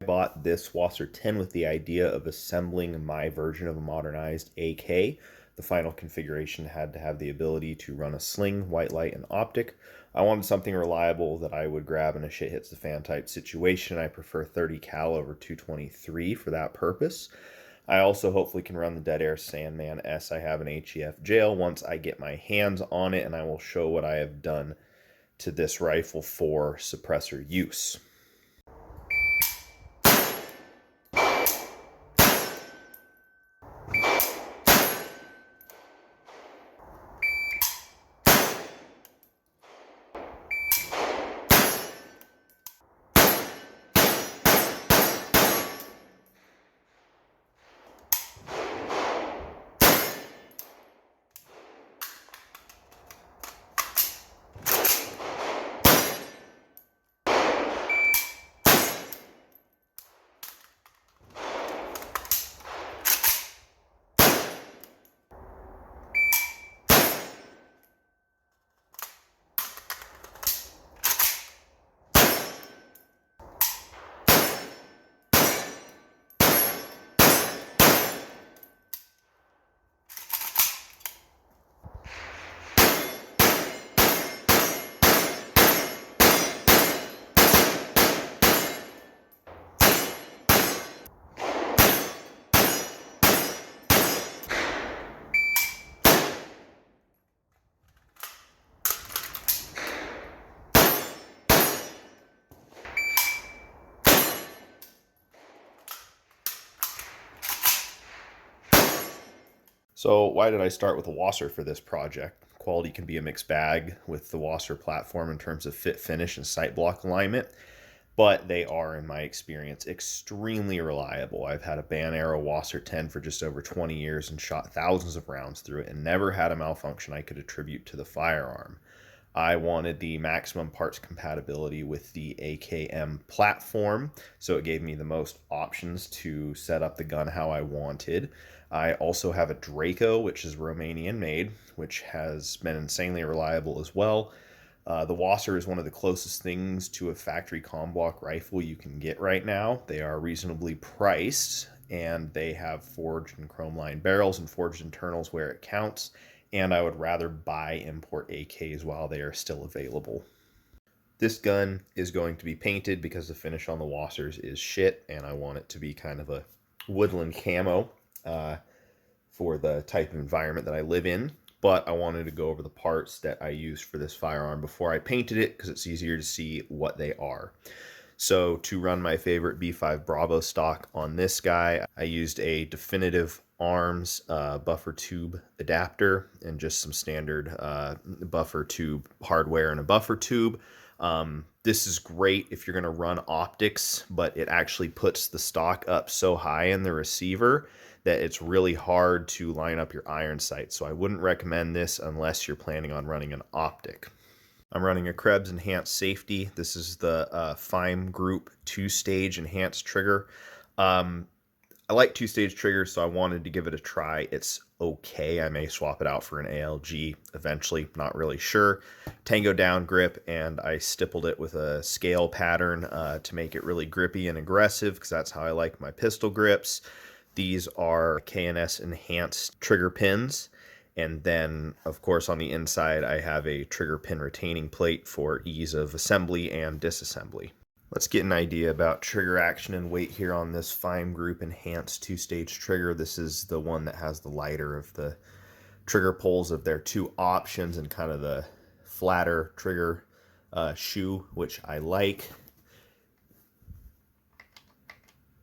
I bought this WASR-10 with the idea of assembling my version of a modernized AK. The final configuration had to have the ability to run a sling, white light, and optic. I wanted something reliable that I would grab in a shit hits the fan type situation. I prefer 30 cal over 223 for that purpose. I also hopefully can run the Dead Air Sandman S I have an HEF jail once I get my hands on it, and I will show what I have done to this rifle for suppressor use. So why did I start with a WASR for this project? Quality can be a mixed bag with the WASR platform in terms of fit, finish, and sight block alignment, but they are, in my experience, extremely reliable. I've had a Ban Arrow WASR-10 for just over 20 years and shot thousands of rounds through it and never had a malfunction I could attribute to the firearm. I wanted the maximum parts compatibility with the AKM platform, so it gave me the most options to set up the gun how I wanted. I also have a Draco, which is Romanian made, which has been insanely reliable as well. The WASR is one of the closest things to a factory comm block rifle you can get right now. They are reasonably priced, and they have forged and chrome lined barrels and forged internals where it counts, and I would rather buy import AKs while they are still available. This gun is going to be painted because the finish on the WASRs is shit, and I want it to be kind of a woodland camo for the type of environment that I live in. But I wanted to go over the parts that I used for this firearm before I painted it because it's easier to see what they are. So to run my favorite B5 Bravo stock on this guy, I used a Definitive Arms buffer tube adapter and just some standard buffer tube hardware and a buffer tube. This is great if you're going to run optics, but it actually puts the stock up so high in the receiver that it's really hard to line up your iron sight. So I wouldn't recommend this unless you're planning on running an optic. I'm running a Krebs enhanced safety. This is the FIME Group 2-stage enhanced trigger. I like 2-stage triggers, so I wanted to give it a try. It's okay. I may swap it out for an ALG eventually, not really sure. Tango down grip, and I stippled it with a scale pattern to make it really grippy and aggressive, because that's how I like my pistol grips. These are KNS enhanced trigger pins. And then, of course, on the inside, I have a trigger pin retaining plate for ease of assembly and disassembly. Let's get an idea about trigger action and weight here on this FIME Group enhanced 2-stage trigger. This is the one that has the lighter of the trigger pulls of their two options and kind of the flatter trigger shoe, which I like.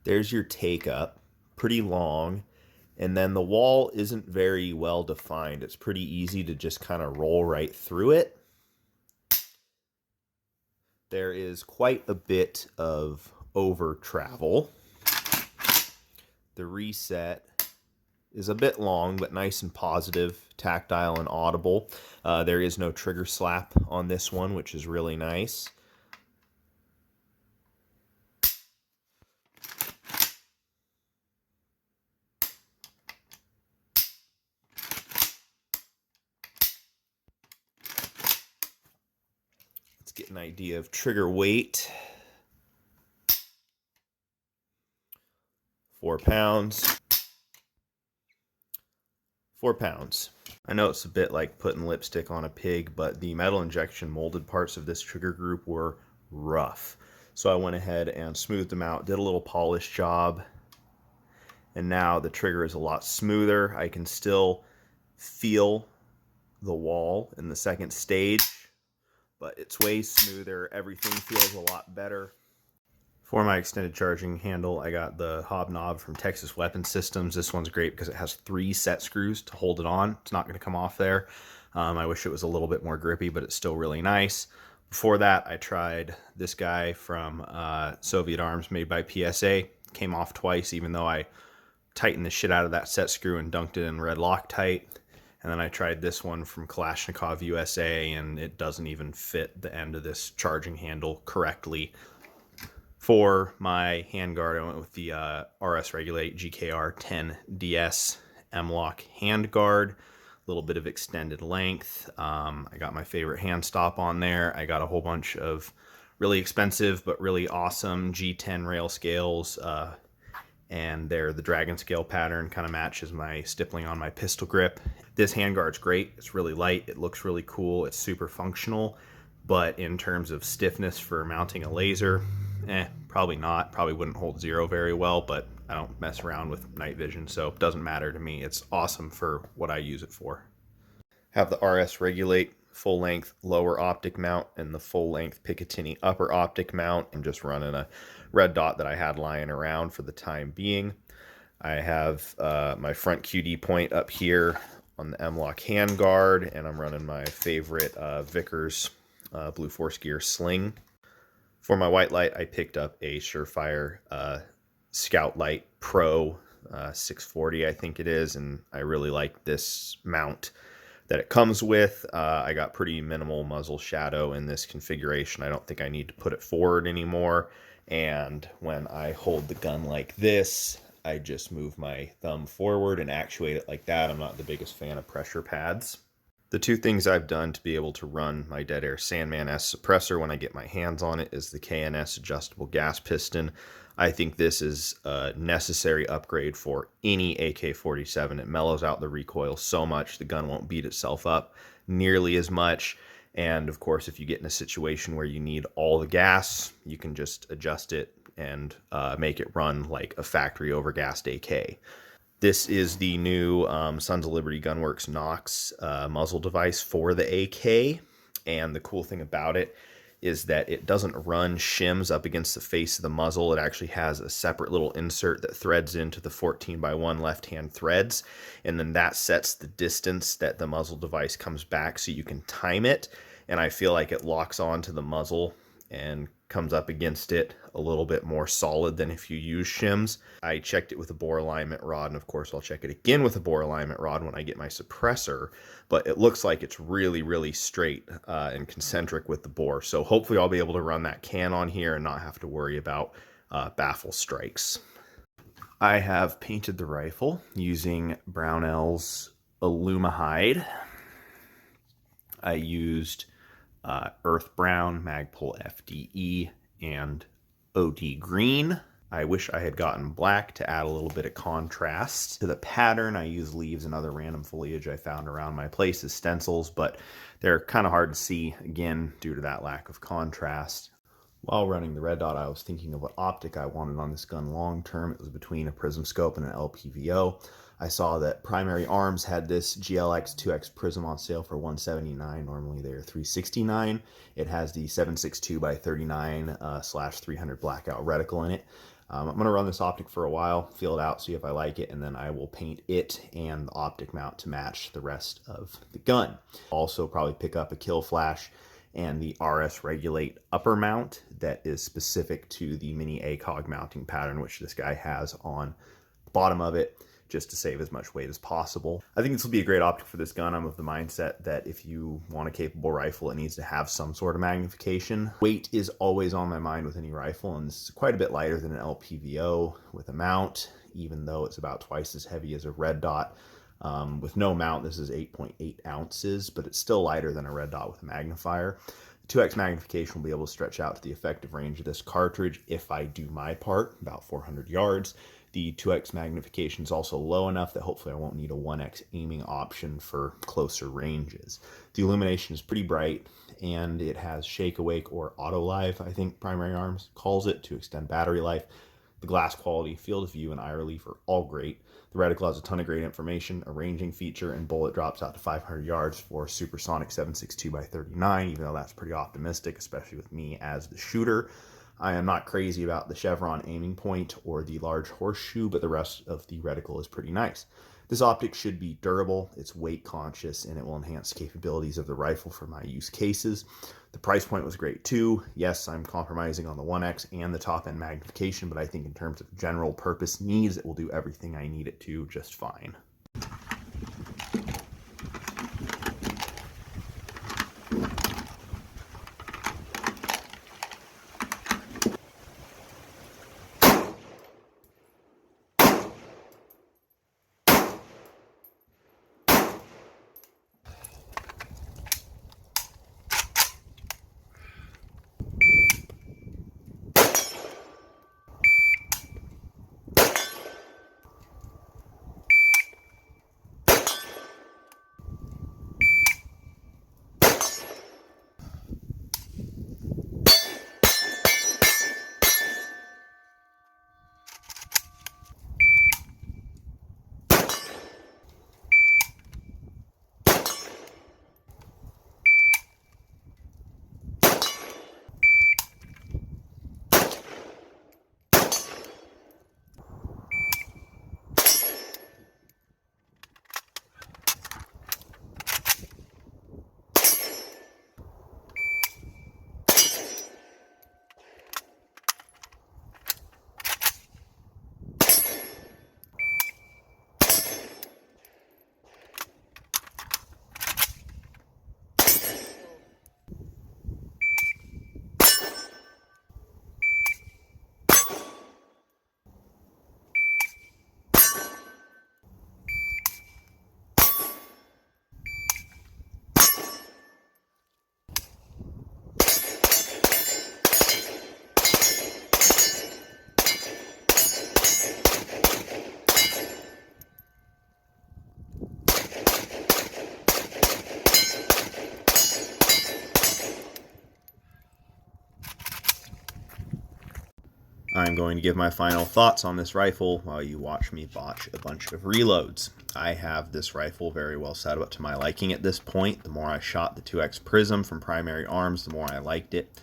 There's your take up, pretty long. And then the wall isn't very well defined. It's pretty easy to just kind of roll right through it. There is quite a bit of over travel. The reset is a bit long, but nice and positive, tactile and audible. There is no trigger slap on this one, which is really nice. Let's get an idea of trigger weight. 4 pounds. 4 pounds. I know it's a bit like putting lipstick on a pig, but the metal injection molded parts of this trigger group were rough. So I went ahead and smoothed them out, did a little polish job, and now the trigger is a lot smoother. I can still feel the wall in the second stage, but it's way smoother. Everything feels a lot better. For my extended charging handle, I got the hobnob from Texas Weapon Systems. This one's great because it has 3 set screws to hold it on. It's not going to come off there. I wish it was a little bit more grippy, but it's still really nice. Before that, I tried this guy from Soviet Arms made by PSA. Came off twice, even though I tightened the shit out of that set screw and dunked it in red Loctite. And then I tried this one from Kalashnikov USA, and it doesn't even fit the end of this charging handle correctly. For my handguard, I went with the RS Regulate GKR-10 DS M-Lock handguard. A little bit of extended length. I got my favorite hand stop on there. I got a whole bunch of really expensive but really awesome G10 rail scales. And the dragon scale pattern kind of matches my stippling on my pistol grip. This handguard's great. It's really light. It looks really cool. It's super functional. But in terms of stiffness for mounting a laser, probably not. Probably wouldn't hold 0 very well, but I don't mess around with night vision, so it doesn't matter to me. It's awesome for what I use it for. Have the RS Regulate full-length lower optic mount and the full-length Picatinny upper optic mount. I'm just running a red dot that I had lying around for the time being. I have my front QD point up here on the M-Lock handguard, and I'm running my favorite Vickers Blue Force Gear sling. For my white light, I picked up a Surefire Scout Light Pro 640, I think it is, and I really like this mount that it comes with. I got pretty minimal muzzle shadow in this configuration. I don't think I need to put it forward anymore, and when I hold the gun like this, I just move my thumb forward and actuate it like that. I'm not the biggest fan of pressure pads. The 2 things I've done to be able to run my Dead Air Sandman S suppressor when I get my hands on it is the KNS adjustable gas piston. I think this is a necessary upgrade for any AK-47. It mellows out the recoil so much the gun won't beat itself up nearly as much. And of course, if you get in a situation where you need all the gas, you can just adjust it and make it run like a factory overgassed AK. This is the new Sons of Liberty Gunworks Nox muzzle device for the AK, and the cool thing about it is that it doesn't run shims up against the face of the muzzle. It actually has a separate little insert that threads into the 14x1 left-hand threads, and then that sets the distance that the muzzle device comes back so you can time it, and I feel like it locks onto the muzzle and comes up against it a little bit more solid than if you use shims. I checked it with a bore alignment rod, and of course I'll check it again with a bore alignment rod when I get my suppressor, but it looks like it's really, really straight and concentric with the bore. So hopefully I'll be able to run that can on here and not have to worry about baffle strikes. I have painted the rifle using Brownell's Alumahide. I used Earth Brown, Magpul FDE, and OD Green. I wish I had gotten black to add a little bit of contrast to the pattern. I use leaves and other random foliage I found around my place as stencils, but they're kind of hard to see, again, due to that lack of contrast. While running the red dot, I was thinking of what optic I wanted on this gun long term. It was between a Prism scope and an LPVO. I saw that Primary Arms had this GLX 2X Prism on sale for $179. Normally they're $369. It has the 7.62x39/300 blackout reticle in it. I'm going to run this optic for a while, feel it out, see if I like it, and then I will paint it and the optic mount to match the rest of the gun. Also probably pick up a kill flash and the RS Regulate upper mount that is specific to the mini ACOG mounting pattern, which this guy has on the bottom of it, just to save as much weight as possible. I think this will be a great optic for this gun. I'm of the mindset that if you want a capable rifle, it needs to have some sort of magnification. Weight is always on my mind with any rifle, and this is quite a bit lighter than an LPVO with a mount, even though it's about twice as heavy as a red dot. With no mount, this is 8.8 ounces, but it's still lighter than a red dot with a magnifier. 2x magnification will be able to stretch out to the effective range of this cartridge if I do my part, about 400 yards. The 2x magnification is also low enough that hopefully I won't need a 1x aiming option for closer ranges. The illumination is pretty bright, and it has shake awake or auto live, I think Primary Arms calls it, to extend battery life. The glass quality, field of view, and eye relief are all great. The reticle has a ton of great information, a ranging feature, and bullet drops out to 500 yards for supersonic 7.62x39, even though that's pretty optimistic, especially with me as the shooter. I am not crazy about the chevron aiming point or the large horseshoe, but the rest of the reticle is pretty nice. This optic should be durable, it's weight conscious, and it will enhance the capabilities of the rifle for my use cases. The price point was great too. Yes, I'm compromising on the 1x and the top end magnification, but I think in terms of general purpose needs, it will do everything I need it to just fine. I'm going to give my final thoughts on this rifle while you watch me botch a bunch of reloads. I have this rifle very well set up to my liking at this point. The more I shot the 2X Prism from Primary Arms, the more I liked it.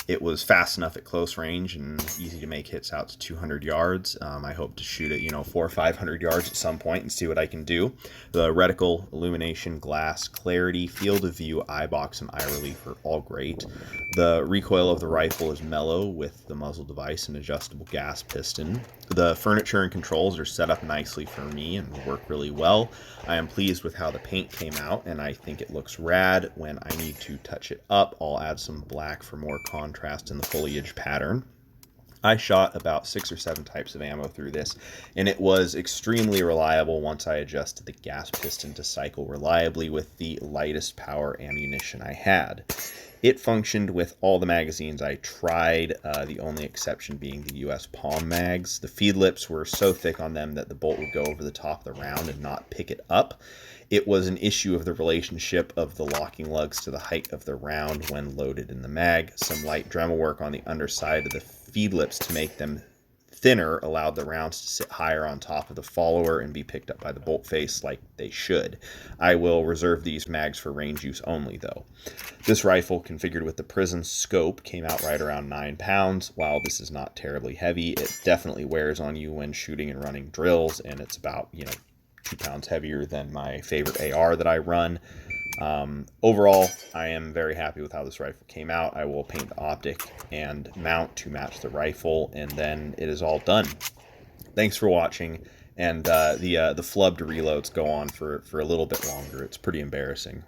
It was fast enough at close range and easy to make hits out to 200 yards. I hope to shoot it, 400 or 500 yards at some point and see what I can do. The reticle, illumination, glass, clarity, field of view, eye box, and eye relief are all great. The recoil of the rifle is mellow with the muzzle device and adjustable gas piston. The furniture and controls are set up nicely for me and work really well. I am pleased with how the paint came out, and I think it looks rad. When I need to touch it up, I'll add some black for more contrast in the foliage pattern. I shot about 6 or 7 types of ammo through this, and it was extremely reliable once I adjusted the gas piston to cycle reliably with the lightest power ammunition I had. It functioned with all the magazines I tried, the only exception being the US Palm mags. The feed lips were so thick on them that the bolt would go over the top of the round and not pick it up. It was an issue of the relationship of the locking lugs to the height of the round when loaded in the mag. Some light Dremel work on the underside of the feed lips to make them thinner allowed the rounds to sit higher on top of the follower and be picked up by the bolt face like they should. I will reserve these mags for range use only though. This rifle, configured with the Prism scope, came out right around 9 pounds. While this is not terribly heavy, it definitely wears on you when shooting and running drills, and it's about 2 pounds heavier than my favorite AR that I run. Overall, I am very happy with how this rifle came out. I will paint the optic and mount to match the rifle, and then it is all done. Thanks for watching, and the flubbed reloads go on for a little bit longer. It's pretty embarrassing.